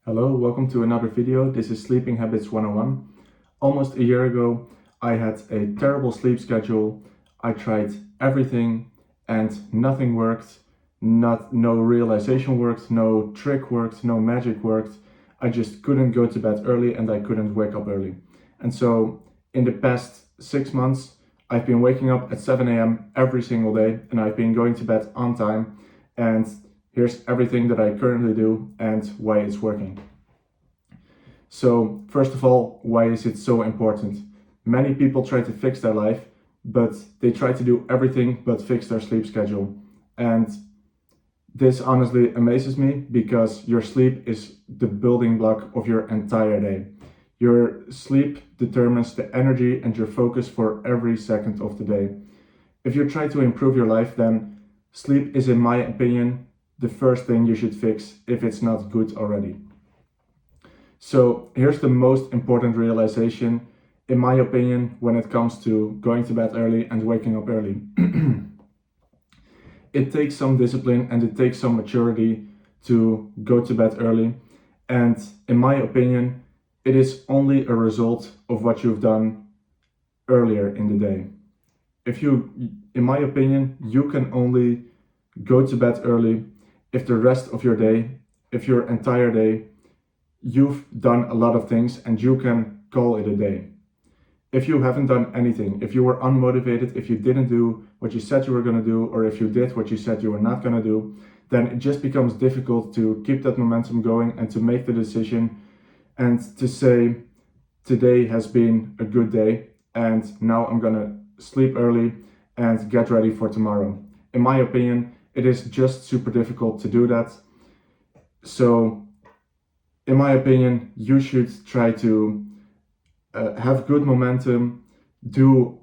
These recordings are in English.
Hello, welcome to another video. This is Sleeping Habits 101. Almost a year ago, I had a terrible sleep schedule. I tried everything and nothing worked. No realization worked, no trick worked, no magic worked. I just couldn't go to bed early and I couldn't wake up early. And so in the past 6 months, I've been waking up at 7 a.m. every single day and I've been going to bed on time. And here's everything that I currently do and why it's working. So first of all, why is it so important? Many people try to fix their life, but they try to do everything but fix their sleep schedule. And this honestly amazes me because your sleep is the building block of your entire day. Your sleep determines the energy and your focus for every second of the day. If you try to improve your life, then sleep is, in my opinion, the first thing you should fix if it's not good already. So here's the most important realization, in my opinion, when it comes to going to bed early and waking up early. It takes some discipline and it takes some maturity to go to bed early. And in my opinion, it is only a result of what you've done earlier in the day. In my opinion, you can only go to bed early if the rest of your day, if your entire day, you've done a lot of things and you can call it a day. If you haven't done anything, if you were unmotivated, if you didn't do what you said you were going to do, or if you did what you said you were not going to do, then it just becomes difficult to keep that momentum going and to make the decision and to say, today has been a good day and now I'm going to sleep early and get ready for tomorrow. In my opinion, it is just super difficult to do that. So in my opinion, you should try to have good momentum, do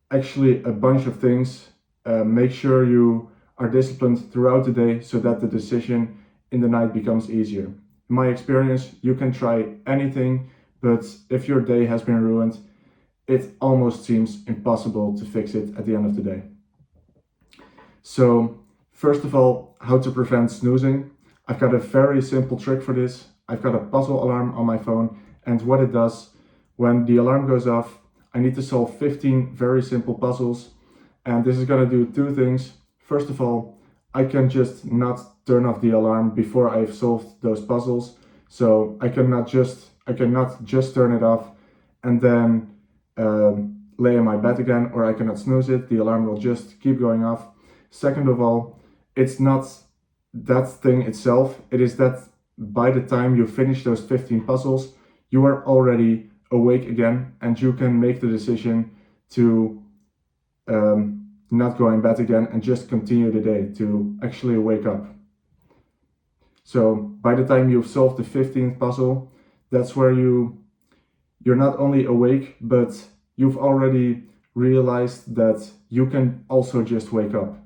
actually a bunch of things, make sure you are disciplined throughout the day so that the decision in the night becomes easier. In my experience, you can try anything, but if your day has been ruined, it almost seems impossible to fix it at the end of the day. So first of all, how to prevent snoozing. I've got a very simple trick for this. I've got a puzzle alarm on my phone, and what it does, when the alarm goes off, I need to solve 15 very simple puzzles, and this is going to do two things. First of all, I can just not turn off the alarm before I've solved those puzzles, so I cannot just turn it off and then lay in my bed again, or I cannot snooze it. The alarm will just keep going off. Second of all, it's not that thing itself, it is that by the time you finish those 15 puzzles, you are already awake again and you can make the decision to not go in bed again and just continue the day, to actually wake up. So by the time you've solved the 15th puzzle, that's where you're not only awake, but you've already realized that you can also just wake up.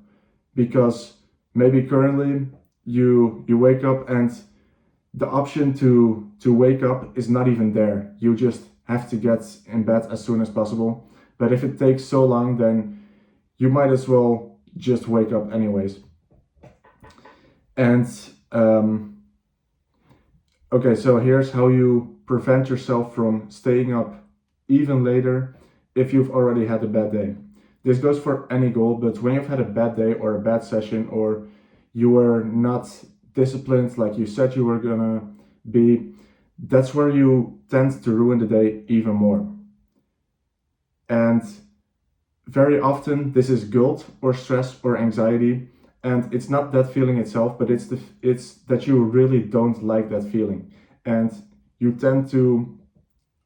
Because maybe currently you wake up and the option to wake up is not even there. You just have to get in bed as soon as possible. But if it takes so long, then you might as well just wake up anyways. And okay, so here's how you prevent yourself from staying up even later if you've already had a bad day. This goes for any goal, but when you've had a bad day or a bad session, or you were not disciplined like you said you were gonna be, that's where you tend to ruin the day even more. And very often this is guilt or stress or anxiety, and it's not that feeling itself, but it's that you really don't like that feeling, and you tend to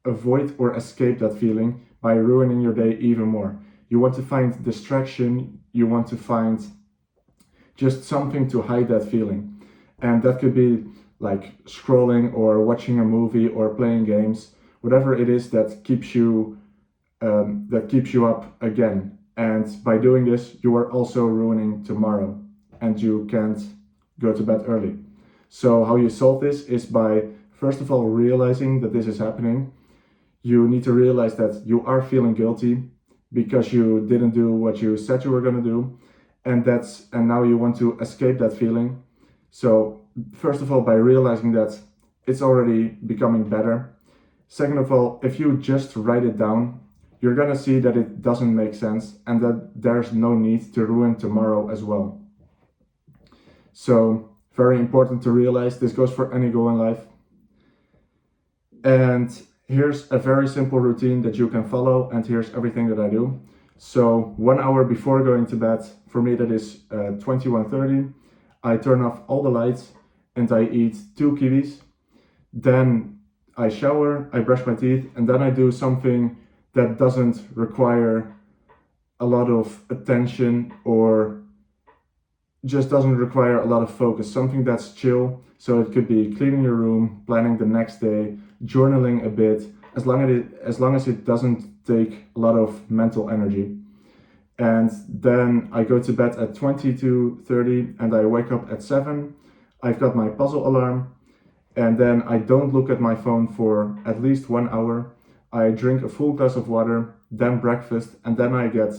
avoid or escape that feeling by ruining your day even more. You want to find distraction, you want to find just something to hide that feeling. And that could be like scrolling or watching a movie or playing games, whatever it is that keeps you up again. And by doing this, you are also ruining tomorrow and you can't go to bed early. So how you solve this is by, first of all, realizing that this is happening. You need to realize that you are feeling guilty because you didn't do what you said you were going to do, and now you want to escape that feeling. So first of all, by realizing that it's already becoming better. Second of all, if you just write it down, you're gonna see that it doesn't make sense and that there's no need to ruin tomorrow as well. So very important to realize. This goes for any goal in life. And here's a very simple routine that you can follow, and here's everything that I do. So 1 hour before going to bed, for me that is 21:30, I turn off all the lights and I eat 2 kiwis. Then I shower, I brush my teeth, and then I do something that doesn't require a lot of attention or just doesn't require a lot of focus, something that's chill. So it could be cleaning your room, planning the next day, journaling a bit, as long as it doesn't take a lot of mental energy. And then I go to bed at 22:30 and I wake up at 7. I've got my puzzle alarm, and then I don't look at my phone for at least 1 hour. I drink a full glass of water, then breakfast, and then I get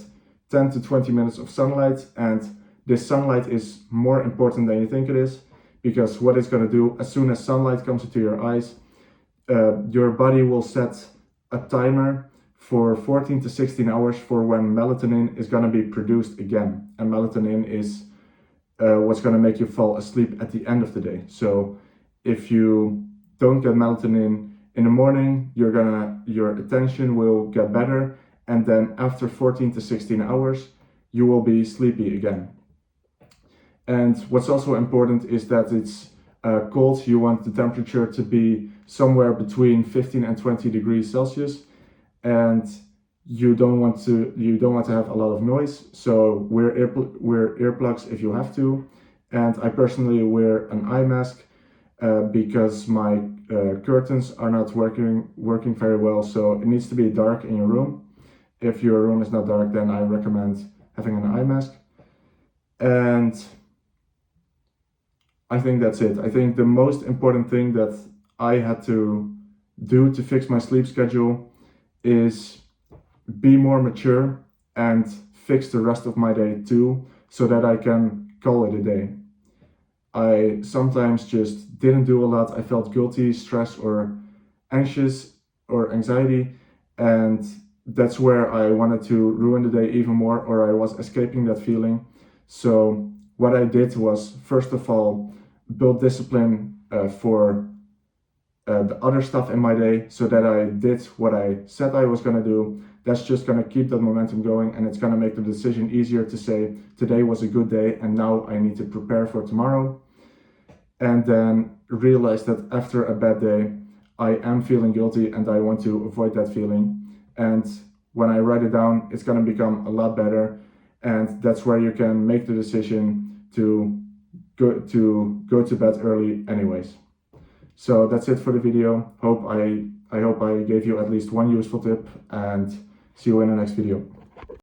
10 to 20 minutes of sunlight. And this sunlight is more important than you think it is, because what it's going to do, as soon as sunlight comes into your eyes, your body will set a timer for 14 to 16 hours for when melatonin is going to be produced again. And melatonin is what's going to make you fall asleep at the end of the day. So if you don't get melatonin in the morning, your attention will get better, and then after 14 to 16 hours, you will be sleepy again. And what's also important is that it's cold. You want the temperature to be somewhere between 15 and 20 degrees Celsius, and you don't want to have a lot of noise. So wear earplugs if you have to. And I personally wear an eye mask because my curtains are not working very well. So it needs to be dark in your room. If your room is not dark, then I recommend having an eye mask. And I think that's it. I think the most important thing that I had to do to fix my sleep schedule is be more mature and fix the rest of my day too, so that I can call it a day. I sometimes just didn't do a lot. I felt guilty, stressed, or anxious or anxiety, and that's where I wanted to ruin the day even more, or I was escaping that feeling. So what I did was, first of all, build discipline for the other stuff in my day, so that I did what I said I was going to do. That's just going to keep that momentum going, and it's going to make the decision easier to say, today was a good day and now I need to prepare for tomorrow. And then realize that after a bad day, I am feeling guilty and I want to avoid that feeling. And when I write it down, it's going to become a lot better. And that's where you can make the decision to go to bed early anyways. So that's it for the video. I hope I gave you at least one useful tip, and see you in the next video.